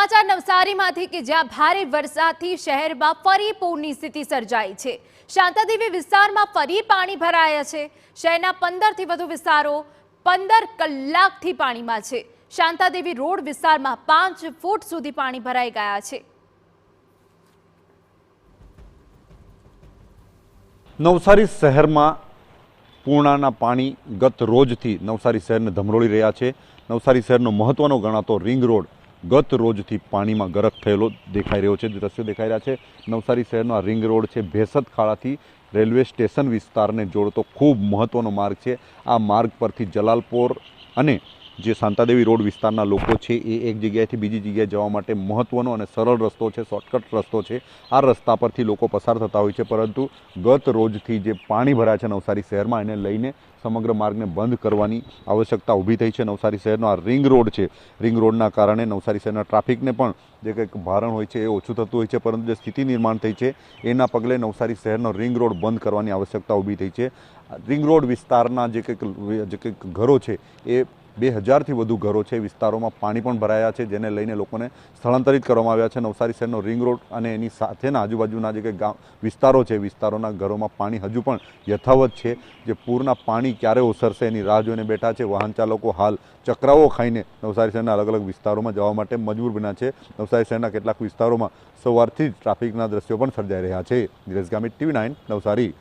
સમાચાર નવસારીમાંથી કે જ્યાં ભારે વરસાદથી શહેરમાં ફરી પૂરની સ્થિતિ સર્જાઈ છે। શાંતાદેવી વિસ્તારમાં ફરી પાણી ભરાયા છે। શહેરના 15થી વધુ વિસ્તારો 15 કલાકથી પાણીમાં છે। શાંતાદેવી રોડ વિસ્તારમાં 5 ફૂટ સુધી પાણી ભરાઈ ગયા છે। નવસારી શહેરમાં પૂર્ણાના પાણી ગત રોજથી નવસારી શહેરને ધમરોળી રહ્યા છે। નવસારી શહેરનો મહત્વનો ગણાતો રિંગ રોડ ગત રોજથી પાણીમાં ગરક થયેલો દેખાઈ રહ્યો છે। દ્રશ્યો દેખાઈ રહ્યા છે। નવસારી શહેરનો આ રિંગ રોડ છે ભેસત ખાડાથી રેલવે સ્ટેશન વિસ્તારને જોડતો ખૂબ મહત્વનો માર્ગ છે। આ માર્ગ પરથી જલાલપોર અને જે શાંતાદેવી રોડ વિસ્તારના લોકો છે એ એક જગ્યાએથી બીજી જગ્યાએ જવા માટે મહત્વનો અને સરળ રસ્તો છે, શોર્ટકટ રસ્તો છે। આ રસ્તા પરથી લોકો પસાર થતા હોય છે, પરંતુ ગત રોજથી જે પાણી ભરાય છે નવસારી શહેરમાં એને લઈને સમગ્ર માર્ગને બંધ કરવાની આવશ્યકતા ઊભી થઈ છે। નવસારી શહેરનો આ રિંગ રોડ છે, રિંગ રોડના કારણે નવસારી શહેરના ટ્રાફિકને પણ જે કંઈક ભારણ હોય છે એ ઓછું થતું હોય છે, પરંતુ જે સ્થિતિ નિર્માણ થઈ છે એના પગલે નવસારી શહેરનો રિંગ રોડ બંધ કરવાની આવશ્યકતા ઊભી થઈ છે। રિંગ રોડ વિસ્તારના જે કંઈક ઘરો છે એ 2000થી વધુ ઘરો છે, વિસ્તારોમાં પાણી પણ ભરાયા છે, જેને લઈને લોકોને સ્થળાંતરિત કરવામાં આવ્યા છે। નવસારી શહેરનો રિંગ રોડ અને એની સાથેના આજુબાજુના જે કંઈ વિસ્તારો છે, વિસ્તારોના ઘરોમાં પાણી હજુ પણ યથાવત છે। જે પૂરના પાણી ક્યારે ઓસરશે એની રાહ જોઈને બેઠા છે। વાહન ચાલકો હાલ ચક્રાઓ ખાઈને નવસારી શહેરના અલગ અલગ વિસ્તારોમાં જવા માટે મજબૂર બન્યા છે। નવસારી શહેરના કેટલાક વિસ્તારોમાં સવારથી જ ટ્રાફિકના દ્રશ્યો પણ સર્જાઈ રહ્યા છે। ધીરજ ગામિત, TV9 નવસારી।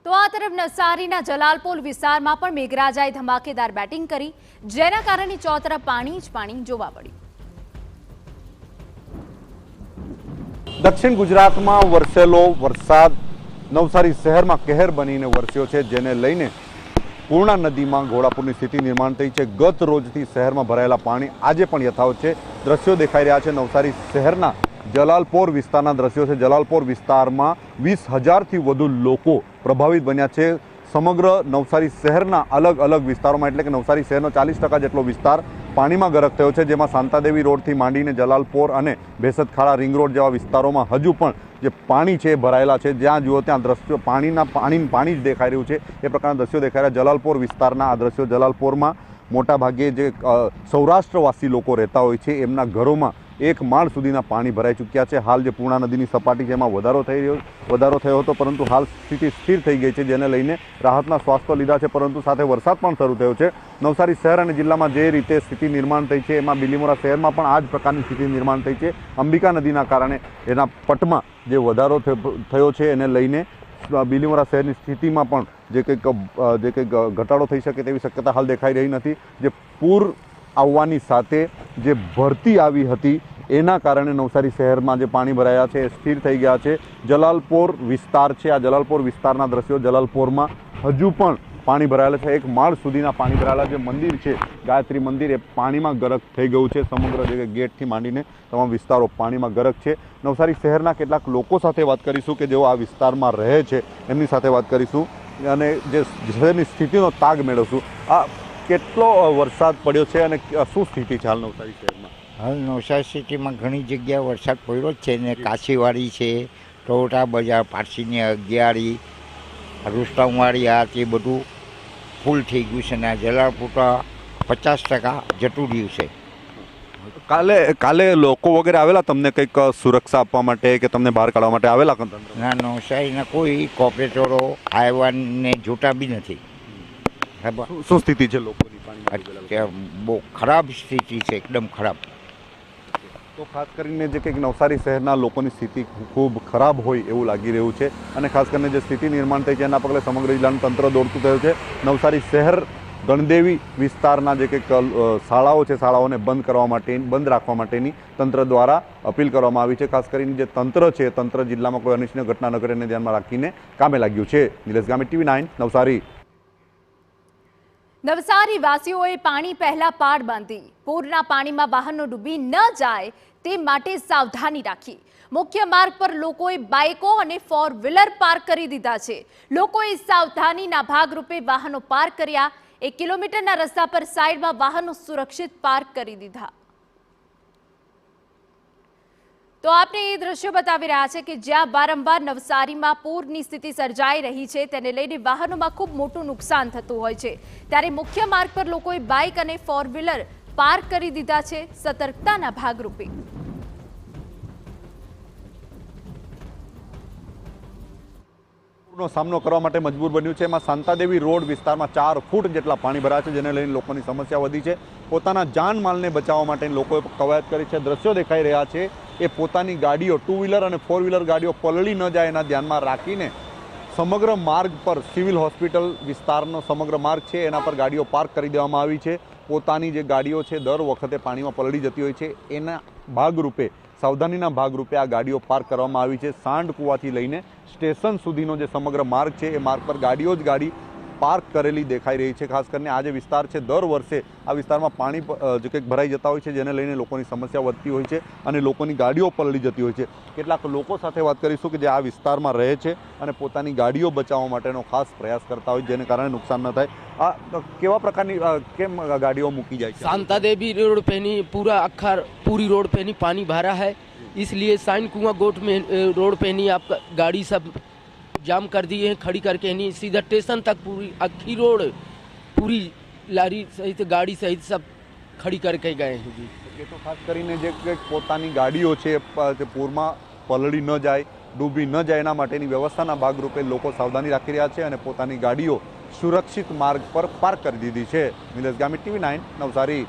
તો આ તરફ નવસારીના જલાલપોર વિસ્તારમાં પણ મેઘરાજાએ ધમાકેદાર બેટિંગ કરી, જેના કારણે ચોતરફ પાણી જ પાણી જોવા મળ્યું। દક્ષિણ ગુજરાતમાં વરસેલો વરસાદ નવસારી શહેરમાં કહેર બનીને વરસ્યો છે, જેને લઈને પૂર્ણા નદીમાં ઘોડાપૂરની સ્થિતિ નિર્માણ થઈ છે। ગત રોજથી શહેરમાં ભરાયેલા પાણી આજે પણ યથાવત છે। દ્રશ્યો દેખાઈ રહ્યા છે નવસારી શહેરના જલાલપોર વિસ્તારના દ્રશ્યો છે। જલાલપોર વિસ્તારમાં 20,000થી વધુ લોકો પ્રભાવિત બન્યા છે। સમગ્ર નવસારી શહેરના અલગ અલગ વિસ્તારોમાં, એટલે કે નવસારી શહેરનો 40% જેટલો વિસ્તાર પાણીમાં ગરક થયો છે, જેમાં શાંતાદેવી રોડથી માંડીને જલાલપોર અને ભેસત ખાડા રિંગ રોડ જેવા વિસ્તારોમાં હજુ પણ જે પાણી છે ભરાયેલા છે। જ્યાં જુઓ ત્યાં દ્રશ્યો પાણી જ દેખાઈ રહ્યું છે, એ પ્રકારના દ્રશ્યો દેખાઈ રહ્યા। જલાલપોર વિસ્તારના આ દ્રશ્યો, જલાલપોરમાં મોટા ભાગે જે સૌરાષ્ટ્રવાસી લોકો રહેતા હોય છે એમના ઘરોમાં 1 માળ સુધીના પાણી ભરાઈ ચૂક્યા છે। હાલ જે પૂર્ણા નદીની સપાટી છે એમાં વધારો થયો હતો, પરંતુ હાલ સ્થિતિ સ્થિર થઈ ગઈ છે, જેને લઈને રાહતના શ્વાસ તો લીધા છે, પરંતુ સાથે વરસાદ પણ શરૂ થયો છે। નવસારી શહેર અને જિલ્લામાં જે રીતે સ્થિતિ નિર્માણ થઈ છે એમાં બિલીમોરા શહેરમાં પણ આ જ પ્રકારની સ્થિતિ નિર્માણ થઈ છે। અંબિકા નદીના કારણે એના પટમાં જે વધારો થયો છે એને લઈને બિલીમોરા શહેરની સ્થિતિમાં પણ જે કંઈક ઘટાડો થઈ શકે તેવી શક્યતા હાલ દેખાઈ રહી નથી। જે પૂર આવવાની સાથે જે ભરતી આવી હતી એના કારણે નવસારી શહેરમાં જે પાણી ભરાયા છે એ સ્થિર થઈ ગયા છે। જલાલપોર વિસ્તાર છે, આ જલાલપોર વિસ્તારના દ્રશ્યો, જલાલપોરમાં હજુ પણ પાણી ભરાયેલા છે। 1 માળ સુધીના પાણી ભરાયેલા જે મંદિર છે ગાયત્રી મંદિર એ પાણીમાં ગરક થઈ ગયું છે। સમગ્ર જે ગેટથી માંડીને તમામ વિસ્તારો પાણીમાં ગરક છે। નવસારી શહેરના કેટલાક લોકો સાથે વાત કરીશું કે જેઓ આ વિસ્તારમાં રહે છે, એમની સાથે વાત કરીશું અને જે શહેરની સ્થિતિનો તાગ મેળવશું। આ કેટલો વરસાદ પડ્યો છે અને શું સ્થિતિ છે હાલ નવસારી શહેરમાં? હાલ નવસારી સિટીમાં ઘણી જગ્યાએ વરસાદ પડ્યો જ છે ને, કાશીવાડી છે, ટોટા બજાર, પારસીની અગિયારી, રૂસ્તમવાડી, આ તે બધું ફૂલ થઈ ગયું છે ને જલાલપુર 50% જતું રહ્યું છે। કાલે લોકો વગેરે આવેલા તમને કંઈક સુરક્ષા આપવા માટે કે તમને બહાર કાઢવા માટે આવેલા? ના, નવસારીના કોઈ કોર્પોરેટરો આવ્યાને જોતા બી નથી। શું સ્થિતિ છે લોકોની? બહુ ખરાબ સ્થિતિ છે, એકદમ ખરાબ। તો ખાસ કરીને જે કંઈક નવસારી શહેરના લોકોની સ્થિતિ ખૂબ ખરાબ હોય એવું લાગી રહ્યું છે, અને ખાસ કરીને જે સ્થિતિ નિર્માણ થઈ છે એના પગલે સમગ્ર જિલ્લાનું તંત્ર દોડતું થયું છે। નવસારી શહેર ગણદેવી વિસ્તારના જે કંઈક શાળાઓ છે, શાળાઓને બંધ રાખવા માટેની તંત્ર દ્વારા અપીલ કરવામાં આવી છે। ખાસ કરીને જે તંત્ર છે, તંત્ર જિલ્લામાં કોઈ અનિચ્છનીય ઘટના ન કરે એને ધ્યાનમાં રાખીને કામે લાગ્યું છે। નિલેશ ગામિત, TV9 નવસારી। નવસારી વાસીઓએ પાણી પહેલા પાળ બાંધી પૂરના પાણીમાં વાહનો ડૂબી ન જાય તે માટે સાવધાની રાખી। મુખ્ય માર્ગ પર લોકોએ બાઇકો અને 4 વ્હીલર પાર્ક કરી દીધા છે। લોકોએ સાવધાનીના ભાગરૂપે વાહનો પાર્ક કર્યા। 1 કિલોમીટરના રસ્તા પર સાઈડમાં વાહનો સુરક્ષિત પાર્ક કરી દીધા। તો આપને એ દ્રશ્યો બતાવી રહ્યા છે કે જ્યાં વારંવાર નવસારીમાં પૂરની સ્થિતિ સર્જાઈ રહી છે, તેને લઈને વાહનોમાં ખૂબ મોટું નુકસાન થતું હોય છે, ત્યારે મુખ્ય માર્ગ પર લોકોએ બાઇક અને 4 વ્હીલર પાર્ક કરી દીધા છે સતર્કતાના ભાગરૂપે। નો સામનો કરવા માટે મજબૂર બન્યું છે। એમાં શાંતાદેવી રોડ વિસ્તારમાં 4 ફૂટ જેટલા પાણી ભરાયા છે, જેને લઈને લોકોની સમસ્યા વધી છે। પોતાના જાનમાલને બચાવવા માટે લોકોએ કવાયત કરી છે। દ્રશ્યો દેખાઈ રહ્યા છે એ પોતાની ગાડીઓ 2 વ્હીલર અને 4 વ્હીલર ગાડીઓ પલળી ન જાય એના ધ્યાનમાં રાખીને સમગ્ર માર્ગ પર સિવિલ હોસ્પિટલ વિસ્તારનો સમગ્ર માર્ગ છે એના પર ગાડીઓ પાર્ક કરી દેવામાં આવી છે। પોતાની જે ગાડીઓ છે દર વખતે પાણીમાં પલળી જતી હોય છે, એના ભાગરૂપે સાવધાનીના ભાગરૂપે આ ગાડીઓ પાર્ક કરવામાં આવી છે। સાંઢકુવાથી લઈને સ્ટેશન સુધીનો જે સમગ્ર માર્ગ છે એ માર્ગ પર ગાડીઓ જ ગાડી પાર્ક કરેલી દેખાઈ રહી છે। ખાસ કરીને આ જે વિસ્તાર છે દર વર્ષે આ વિસ્તારમાં પાણી જે કંઈક ભરાઈ જતા હોય છે, જેને લઈને લોકોની સમસ્યા વધતી હોય છે અને લોકોની ગાડીઓ પલળી જતી હોય છે। કેટલાક લોકો સાથે વાત કરીશું કે જે આ વિસ્તારમાં રહે છે અને પોતાની ગાડીઓ બચાવવા માટેનો ખાસ પ્રયાસ કરતા હોય, જેને કારણે નુકસાન ન થાય। આ કેવા પ્રકારની કેમ ગાડીઓ મૂકી જાય છે? शांता देवी रोड पे नहीं, पूरा अखा पूरी रोड पे नहीं पानी भरा है, इसलिए साइन कुआं गोट में रोड पे नहीं आपका गाड़ी सब जाम कर दिए हैं, खड़ी करके नहीं सीधा स्टेशन तक पूरी अखी रोड पूरी लारी सहित गाड़ी सहित सब खड़ी करके गए हैं जी। એ તો ખાસ કરીને જે કંઈક પોતાની ગાડીઓ છે તે પૂરમાં પલળી ન જાય, ડૂબી ન જાય એના માટેની વ્યવસ્થાના ભાગરૂપે લોકો સાવધાની રાખી રહ્યા છે અને પોતાની ગાડીઓ સુરક્ષિત માર્ગ પર પાર્ક કરી દીધી છે। નિલેશ ગામિત, TV9 નવસારી।